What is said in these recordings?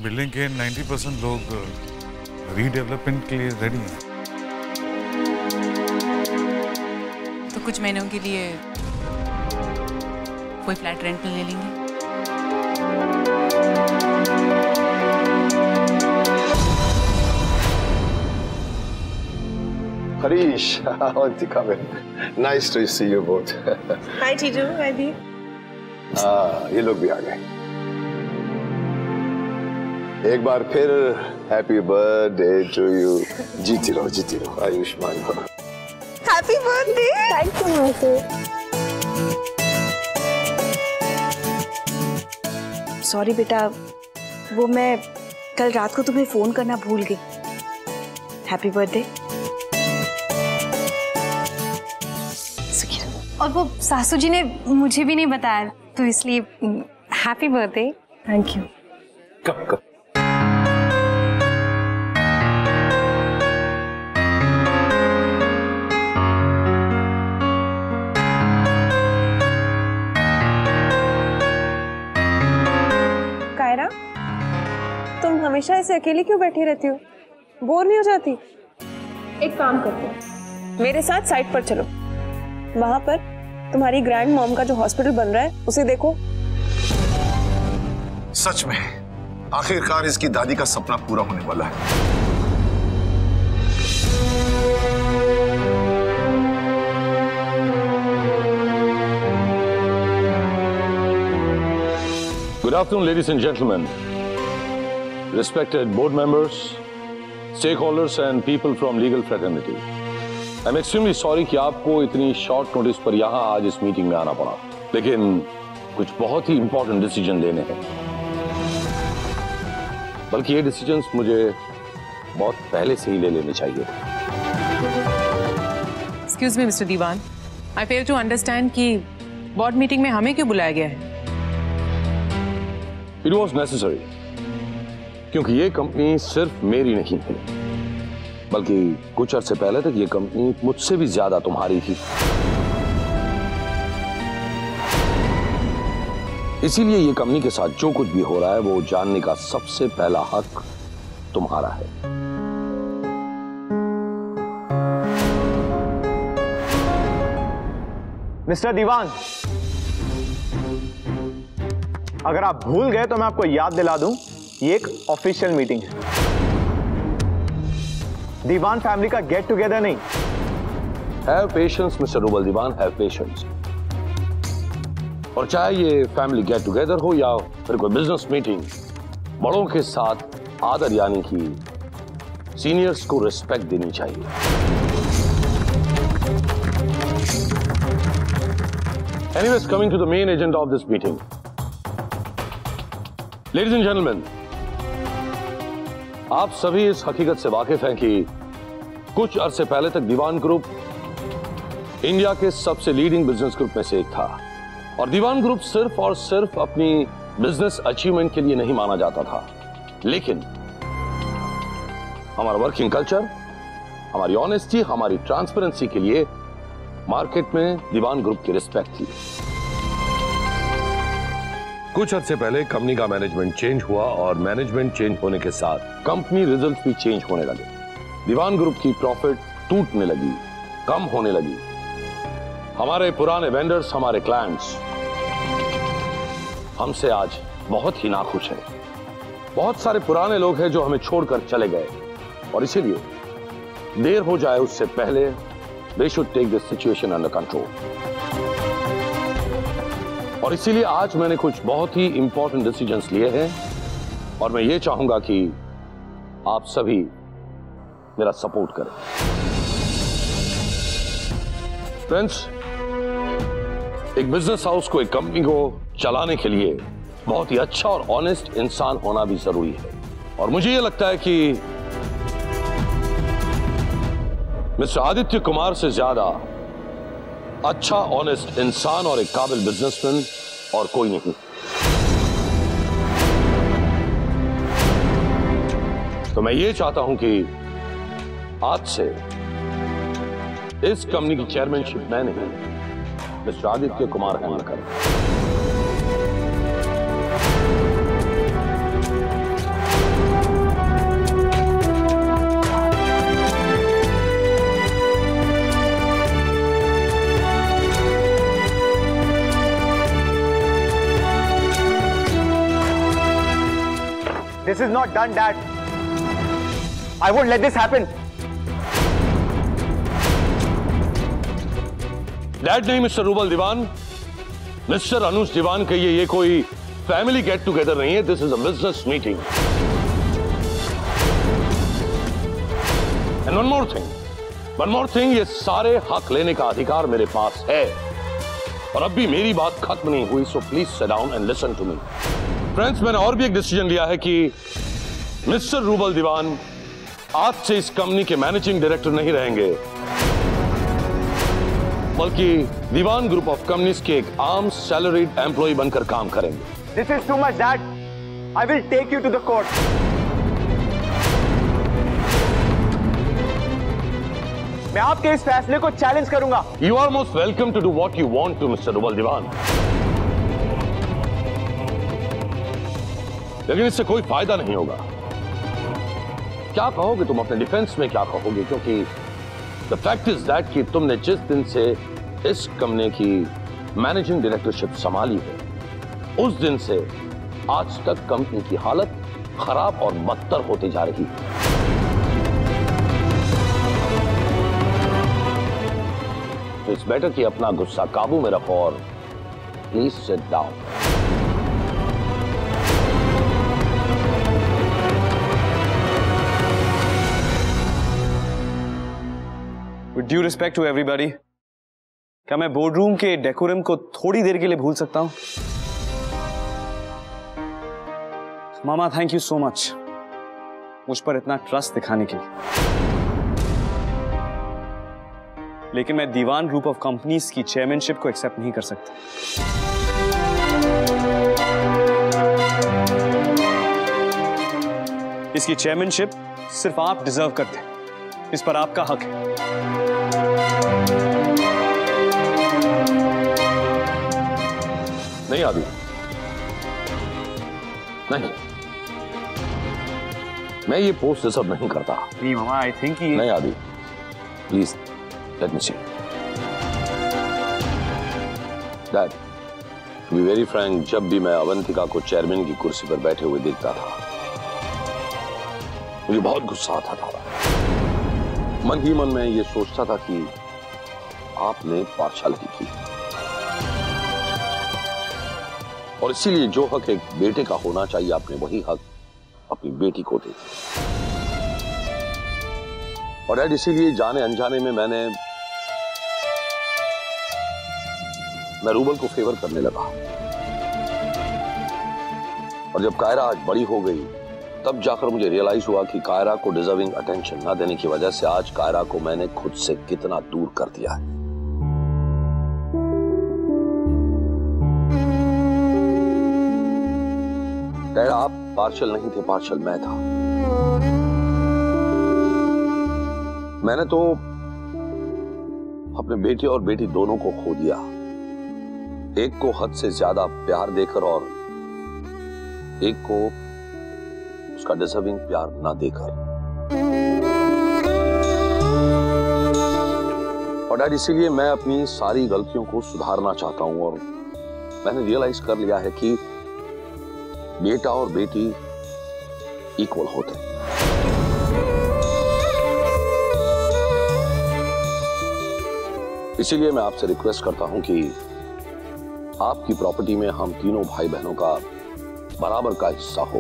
Building के 90% लोग redevelopment के लिए रेडी हैं। तो कुछ महीनों के लिए कोई फ्लैट रेंट पे ले लेंगे। Harish, Avanti, come in. Nice to see you both. Hi, Chiju. Hi, Dee. ये लोग भी आ गए। एक बार फिर हैप्पी बर्थडे टू यू। जीती रहो, आयुष्मान भव। Happy birthday. Thank you, Masi. Sorry बेटा, वो मैं कल रात को तुम्हें फोन करना भूल गई। Happy birthday. और वो सासू जी ने मुझे भी नहीं बताया, तो इसलिए हैप्पी बर्थडे। Thank you. कब कायरा, तुम हमेशा ऐसे अकेली क्यों बैठी रहती हो? बोर नहीं हो जाती? एक काम करते हो, मेरे साथ साइट पर चलो। वहां पर तुम्हारी ग्रैंड मॉम का जो हॉस्पिटल बन रहा है उसे देखो। सच में आखिरकार इसकी दादी का सपना पूरा होने वाला है। Good afternoon, ladies and gentlemen, respected board members, stakeholders and people from legal fraternity. I'm extremely sorry कि आपको इतनी शॉर्ट नोटिस पर यहाँ आज इस मीटिंग में आना पड़ा, लेकिन कुछ बहुत ही इंपॉर्टेंट डिसीजन लेने हैं। बल्कि ये डिसीजंस मुझे बहुत पहले से ही ले लेने चाहिए। Excuse me, Mr. Diwan, I fail to understand कि बोर्ड मीटिंग में हमें क्यों बुलाया गया है? It was necessary, क्योंकि ये कंपनी सिर्फ मेरी नहीं है, बल्कि कुछ अरसे पहले तक ये कंपनी मुझसे भी ज्यादा तुम्हारी थी। इसीलिए ये कंपनी के साथ जो कुछ भी हो रहा है वो जानने का सबसे पहला हक तुम्हारा है। मिस्टर दीवान, अगर आप भूल गए तो मैं आपको याद दिला दूं, ये एक ऑफिशियल मीटिंग है, दीवान फैमिली का गेट टुगेदर नहीं। Have patience mister Rubal Diwan, have patience. और चाहे ये फैमिली गेट टुगेदर हो या फिर कोई बिजनेस मीटिंग, बड़ों के साथ आदर यानी कि सीनियर्स को रिस्पेक्ट देनी चाहिए। Anyways, coming to the main agenda of this meeting. Ladies and gentlemen, आप सभी इस हकीकत से वाकिफ हैं कि कुछ अरसे पहले तक दीवान ग्रुप इंडिया के सबसे लीडिंग बिजनेस ग्रुप में से एक था, और दीवान ग्रुप सिर्फ और सिर्फ अपनी बिजनेस अचीवमेंट के लिए नहीं माना जाता था, लेकिन हमारा वर्किंग कल्चर, हमारी ऑनेस्टी, हमारी ट्रांसपेरेंसी के लिए मार्केट में दीवान ग्रुप की रिस्पेक्ट थी। कुछ अर्से पहले कंपनी का मैनेजमेंट चेंज हुआ और मैनेजमेंट चेंज होने के साथ कंपनी रिजल्ट भी चेंज होने लगे। दीवान ग्रुप की प्रॉफिट टूटने लगी, कम होने लगी। हमारे पुराने वेंडर्स, हमारे क्लाइंट्स हमसे आज बहुत ही नाखुश हैं। बहुत सारे पुराने लोग हैं जो हमें छोड़कर चले गए, और इसीलिए देर हो जाए उससे पहले they should take this situation under control। और इसीलिए आज मैंने कुछ बहुत ही इंपॉर्टेंट डिसीजंस लिए हैं, और मैं ये चाहूंगा कि आप सभी मेरा सपोर्ट करें। फ्रेंड्स, एक बिजनेस हाउस को, एक कंपनी को चलाने के लिए बहुत ही अच्छा और ऑनेस्ट इंसान होना भी जरूरी है, और मुझे ये लगता है कि मिस्टर आदित्य कुमार से ज्यादा अच्छा ऑनेस्ट इंसान और एक काबिल बिजनेसमैन और कोई नहीं। तो मैं ये चाहता हूं कि आज से इस कंपनी की चेयरमैनशिप मैं नहीं, मिस्टर आदित्य कुमार हैंडल करें। This is not done, Dad. I won't let this happen. Dad नहीं मिस्टर रूबल दीवान, मिस्टर अनुज दीवान कहिए, ये कोई फैमिली गेट टुगेदर नहीं है, this is a business meeting. And one more thing, ये सारे हक लेने का अधिकार मेरे पास है और अब भी मेरी बात खत्म नहीं हुई, so please sit down and listen to me. Friends, मैंने और भी एक डिसीजन लिया है कि मिस्टर रूबल दीवान आज से इस कंपनी के मैनेजिंग डायरेक्टर नहीं रहेंगे, बल्कि दीवान ग्रुप ऑफ कंपनीज के एक आम सैलरीड एम्प्लॉय बनकर काम करेंगे। This is too much, Dad. I will take you to the court. मैं आपके इस फैसले को चैलेंज करूंगा। You are most welcome to do what you want to, Mr. Rubal Diwan. लेकिन इससे कोई फायदा नहीं होगा। क्या कहोगे तुम अपने डिफेंस में, क्या कहोगे? क्योंकि द फैक्ट इज दैट कि तुमने जिस दिन से इस कंपनी की मैनेजिंग डायरेक्टरशिप संभाली है, उस दिन से आज तक कंपनी की हालत खराब और बदतर होती जा रही है। तो इट्स बेटर कि अपना गुस्सा काबू में रखो और please sit down. With due respect to everybody, क्या मैं बोर्डरूम के डेकोरम को थोड़ी देर के लिए भूल सकता हूं? मामा, थैंक यू सो मच मुझ पर इतना ट्रस्ट दिखाने के लिए, लेकिन मैं दीवान ग्रुप ऑफ कंपनीज की चेयरमैनशिप को एक्सेप्ट नहीं कर सकता। इसकी चेयरमैनशिप सिर्फ आप डिजर्व करते हैं, इस पर आपका हक है। नहीं आदि, नहीं, मैं ये पोस्ट डिजर्व नहीं करता। नहीं मामा, आई थिंक नहीं आदि, please let me see. Dad, to be very frank, जब भी मैं अवंतिका को चेयरमैन की कुर्सी पर बैठे हुए देखता था, मुझे बहुत गुस्सा आता था। मन ही मन में ये सोचता था कि आपने पार्शालिटी की और इसीलिए जो हक एक बेटे का होना चाहिए, आपने वही हक अपनी बेटी को दे दिया। और डैड, इसीलिए जाने अनजाने में मैं रूबल को फेवर करने लगा। और जब कायरा आज बड़ी हो गई, तब जाकर मुझे रियलाइज हुआ कि कायरा को डिजर्विंग अटेंशन ना देने की वजह से आज कायरा को मैंने खुद से कितना दूर कर दिया है। डैड, आप पार्शल नहीं थे, पार्शल मैं था। मैंने तो अपने बेटे और बेटी दोनों को खो दिया, एक को हद से ज्यादा प्यार देकर और एक को उसका डिजर्विंग प्यार ना देकर। और डैड, इसीलिए मैं अपनी सारी गलतियों को सुधारना चाहता हूं और मैंने रियलाइज कर लिया है कि बेटा और बेटी इक्वल होते हैं। इसीलिए मैं आपसे रिक्वेस्ट करता हूं कि आपकी प्रॉपर्टी में हम तीनों भाई बहनों का बराबर का हिस्सा हो।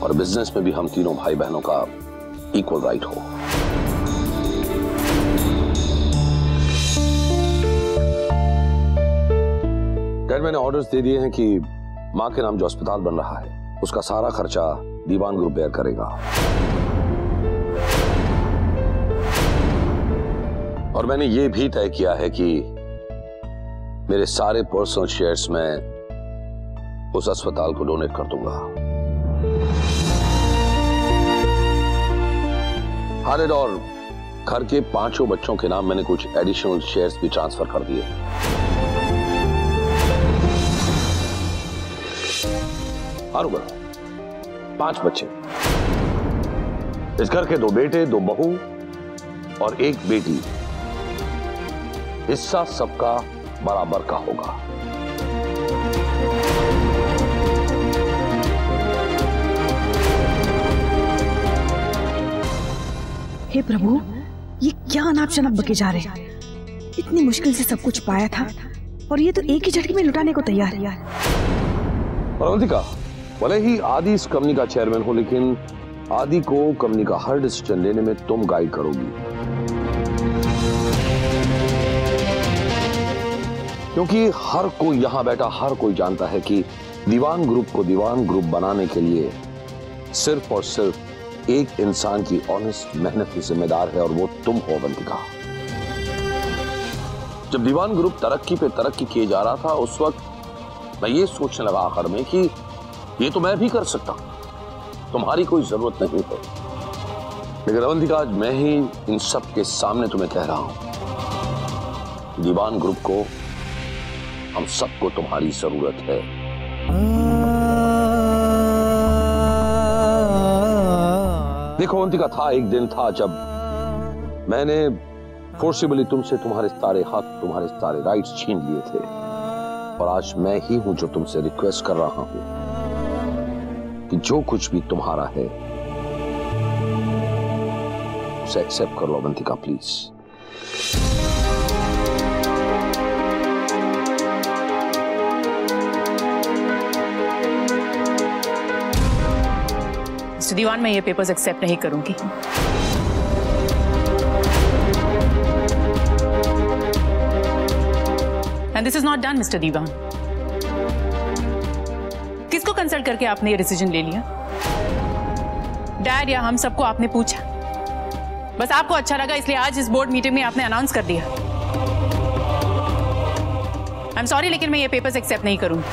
और बिजनेस में भी हम तीनों भाई बहनों का इक्वल राइट हो। डैड, मैंने ऑर्डर्स दे दिए हैं कि मां के नाम जो अस्पताल बन रहा है, उसका सारा खर्चा दीवान ग्रुप बेयर करेगा। और मैंने ये भी तय किया है कि मेरे सारे पर्सनल शेयर्स में उस अस्पताल को डोनेट कर दूंगा। हार्ड और घर के 5 बच्चों के नाम मैंने कुछ एडिशनल शेयर्स भी ट्रांसफर कर दिए। और 5 बच्चे, इस घर के 2 बेटे, 2 बहू और 1 बेटी, हिस्सा सबका बराबर का होगा। हे प्रभु, ये क्या अनाप शनाप बके जा रहे हैं। इतनी मुश्किल से सब कुछ पाया था और ये तो एक ही झटके में लुटाने को तैयार है। अवंतिका, भले ही आदि इस कंपनी का चेयरमैन हो, लेकिन आदि को कंपनी का हर डिसीजन लेने में तुम गाइड करोगी, क्योंकि हर कोई यहां बैठा हर कोई जानता है कि दीवान ग्रुप को दीवान ग्रुप बनाने के लिए सिर्फ और सिर्फ एक इंसान की ऑनेस्ट मेहनत की जिम्मेदार है, और वो तुम हो अवंतिका। जब दीवान ग्रुप तरक्की पे तरक्की किए जा रहा था, उस वक्त मैं ये सोचने लगा आखिर में कि ये तो मैं भी कर सकता हूं, तुम्हारी कोई जरूरत नहीं है। लेकिन अवंतिका, आज मैं ही इन सब के सामने तुम्हें कह रहा हूं, दीवान ग्रुप को, हम सबको तुम्हारी जरूरत है। देखो अवंतिका, था एक दिन था जब मैंने फोर्सिबली तुमसे तुम्हारे सारे हक, तुम्हारे सारे राइट्स छीन लिए थे, और आज मैं ही हूं जो तुमसे रिक्वेस्ट कर रहा हूं कि जो कुछ भी तुम्हारा है उसे एक्सेप्ट कर लो अवंतिका, प्लीज। मिस्टर दीवान, मैं ये पेपर्स एक्सेप्ट नहीं करूंगी। And this is not done, Mr. दीवान। किसको कंसल्ट करके आपने ये डिसीजन ले लिया? डैड या हम सबको आपने पूछा? बस आपको अच्छा लगा इसलिए आज इस बोर्ड मीटिंग में आपने अनाउंस कर दिया। आई एम सॉरी, लेकिन मैं ये पेपर्स एक्सेप्ट नहीं करूंगी,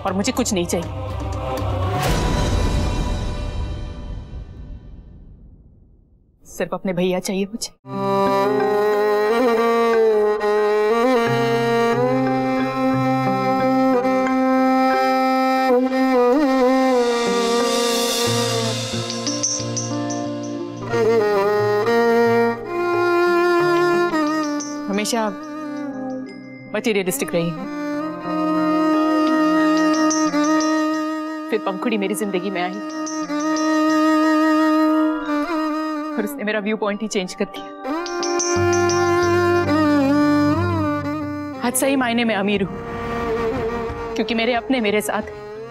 और मुझे कुछ नहीं चाहिए। सिर्फ अपने भैया चाहिए मुझे। हमेशा मटेरियलिस्टिक रही हूं, फिर पंखुड़ी मेरी जिंदगी में आई और उसने मेरा व्यू पॉइंट ही चेंज कर दिया। आज सही मायने में अमीर हूं, क्योंकि मेरे अपने मेरे साथ,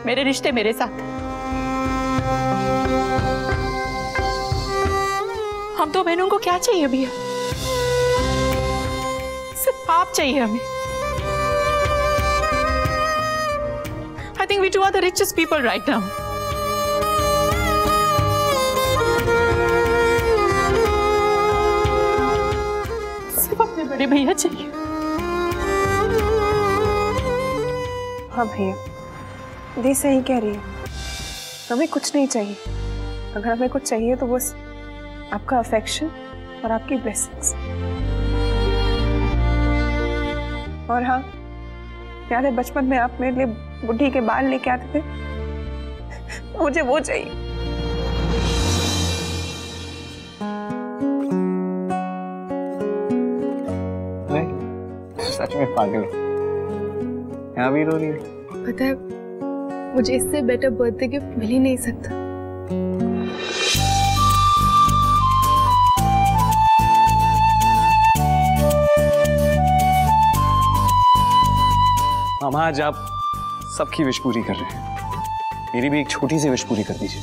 मेरे रिश्ते मेरे साथ। हम दो बहनों को क्या चाहिए भैया? सिर्फ आप चाहिए हमें। I think we two are the richest people right now. सिर्फ अपने बड़े भैया चाहिए। हाँ भैया, दी सही कह रही है, हमें कुछ नहीं चाहिए। अगर हमें कुछ चाहिए तो बस आपका अफेक्शन और आपकी ब्लेसिंग्स। और हाँ, याद है बचपन में आप मेरे लिए बुढ़ी के बाल लेके आते थे? मुझे वो चाहिए। सच में पागल है, यहाँ भी रो रही है। पता है, मुझे इससे बेटर बर्थडे गिफ्ट मिल ही नहीं सकता। हम आज आप सबकी विश पूरी कर रहे हैं, मेरी भी एक छोटी सी विश पूरी कर दीजिए।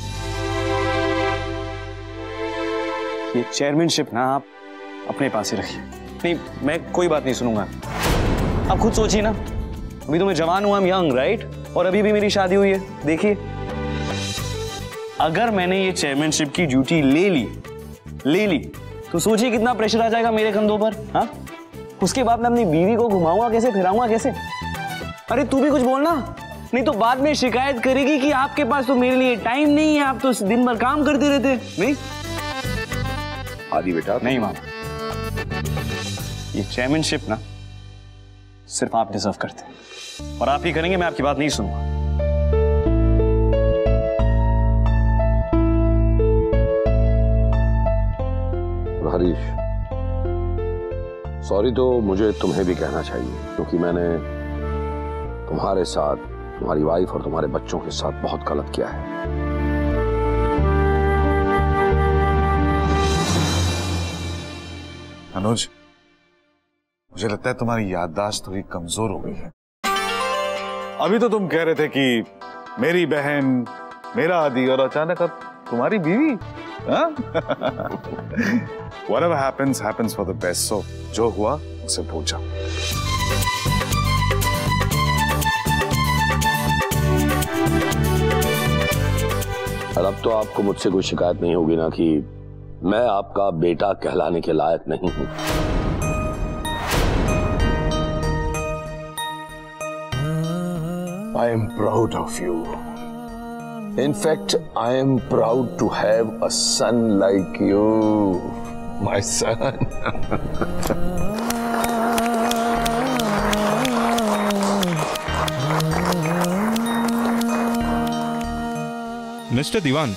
ये चेयरमैनशिप ना आप अपने पास ही रखिए। नहीं, मैं कोई बात नहीं सुनूंगा। आप खुद सोचिए ना, अभी तो मैं जवान हुआ, यंग राइट, और अभी भी मेरी शादी हुई है। देखिए, अगर मैंने ये चेयरमैनशिप की ड्यूटी ले ली तो सोचिए कितना प्रेशर आ जाएगा मेरे कंधों पर। हाँ, उसके बाद मैं अपनी बीवी को घुमाऊंगा कैसे, फिराऊंगा कैसे? अरे तू भी कुछ बोलना, नहीं तो बाद में शिकायत करेगी कि आपके पास तो मेरे लिए टाइम नहीं है, आप तो दिन भर काम करते रहते। नहीं आदि बेटा, नहीं मामा, ये चेयरमैनशिप ना सिर्फ आप डिजर्व करते हैं, और आप ही करेंगे। मैं आपकी बात नहीं सुनूंगा। हरीश, सॉरी तो मुझे तुम्हें भी कहना चाहिए, क्योंकि मैंने तुम्हारे साथ, तुम्हारी वाइफ और तुम्हारे बच्चों के साथ बहुत गलत किया है। अनुज, मुझे लगता है तुम्हारी याददाश्त थोड़ी कमजोर हो गई है। अभी तो तुम कह रहे थे कि मेरी बहन, मेरा आदि, और अचानक अब तुम्हारी बीवी। Whatever happens, happens for the best. So, जो हुआ उसे भूल जाओ। और अब तो आपको मुझसे कोई शिकायत नहीं होगी ना कि मैं आपका बेटा कहलाने के लायक नहीं हूं। I am proud of you. In fact, I am proud to have a son like you, my son. Mister Diwan,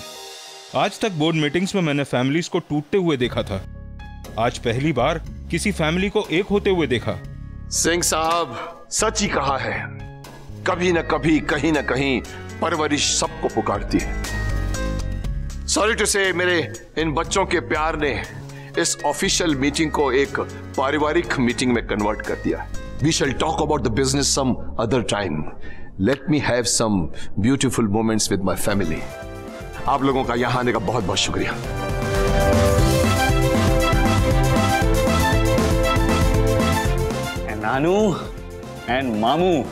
आज तक बोर्ड मीटिंग्स में मैंने फैमिलीज को टूटते हुए देखा था। आज पहली बार किसी फैमिली को एक होते हुए देखा। सिंह साहब, सच ही कहा है, कभी न कभी कहीं न कहीं परवरिश सबको पुकारती है। सॉरी टू से, मेरे इन बच्चों के प्यार ने इस ऑफिशियल मीटिंग को एक पारिवारिक मीटिंग में कन्वर्ट कर दिया। We shall talk about the business some other time. Let me have some beautiful moments with my family. आप लोगों का यहां आने का बहुत बहुत शुक्रिया। नानू एंड मामू,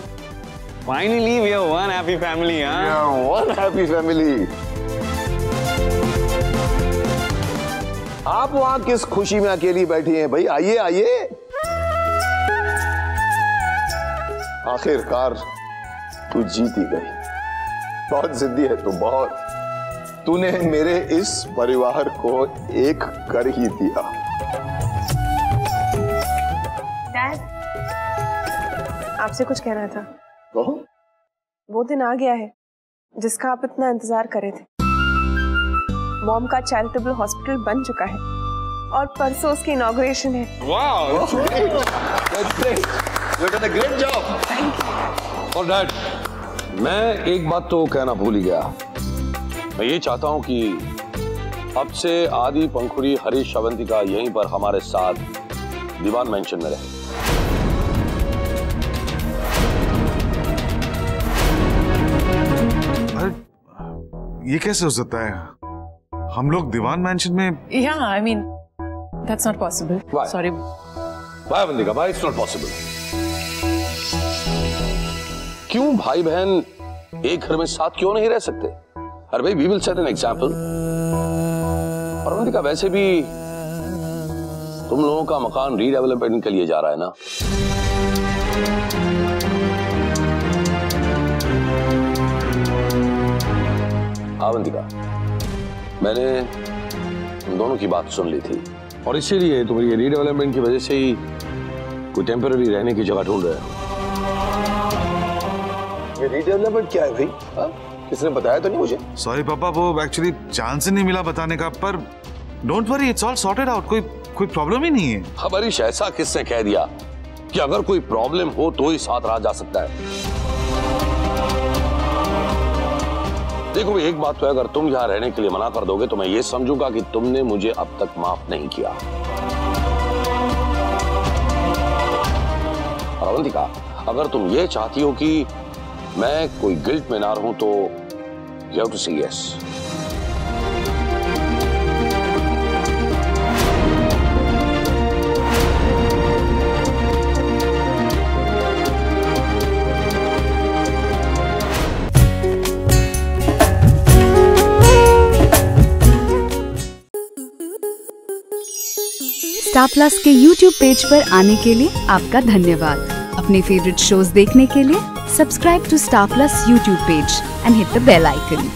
finally we are one happy family, huh? Yeah, one happy family. आप वहां किस खुशी में अकेली बैठी हैं भाई? आइए आइए। आखिरकार तू जीती गई। बहुत जिद्दी है तू, बहुत। तूने मेरे इस परिवार को एक कर ही दिया। डैड, आपसे कुछ कहना था। कहो। वो दिन आ गया है जिसका आप इतना इंतजार कर रहे थे। मॉम का चैरिटेबल हॉस्पिटल बन चुका है और परसों उसकी इनॉग्रेशन है। वाह, that's great. You've done a great job. Thank you. और डैड, मैं एक बात तो कहना भूल ही गया। मैं ये चाहता हूं कि अब से आदि, पंखुड़ी, हरीश, अवंतिका यहीं पर हमारे साथ दीवान मेंशन में रहे। ये कैसे हो सकता है? हम लोग दीवान मैंशन में। Yeah, I mean, that's not possible. Why? Sorry. Why, Vandika? Why it's not possible? क्यों भाई बहन एक घर में साथ क्यों नहीं रह सकते? अरे भाई, we will set an example. और वंदिका, वैसे भी तुम लोगों का मकान रीडेवलपमेंट के लिए जा रहा है ना? अवंतिका, मैंने तुम दोनों की बात सुन ली थी और इसीलिए तुम्हारी रीडेवलपमेंट की वजह से ही कोई टेम्पररी रहने की जगह ढूंढ रहे हो। ये रीडेवलपमेंट क्या है भाई? किसने बताया तो नहीं मुझे? सॉरी पापा, वो एक्चुअली चांस ही नहीं मिला बताने का, पर don't worry, it's all sorted out. कोई प्रॉब्लम ही नहीं है। हरीश, ऐसा किसने कह दिया कि अगर कोई प्रॉब्लम हो तो ही साथ रहा जा सकता है? देखो, एक बात तो है, अगर तुम यहाँ रहने के लिए मना कर दोगे तो मैं ये समझूंगा कि तुमने मुझे अब तक माफ नहीं किया। और अवंतिका, अगर तुम ये चाहती हो कि मैं कोई गिल्ट में ना रहूं तो यू हैव टू से यस। स्टार प्लस के YouTube पेज पर आने के लिए आपका धन्यवाद। अपने फेवरेट शोज देखने के लिए subscribe to Star Plus YouTube page and hit the bell icon.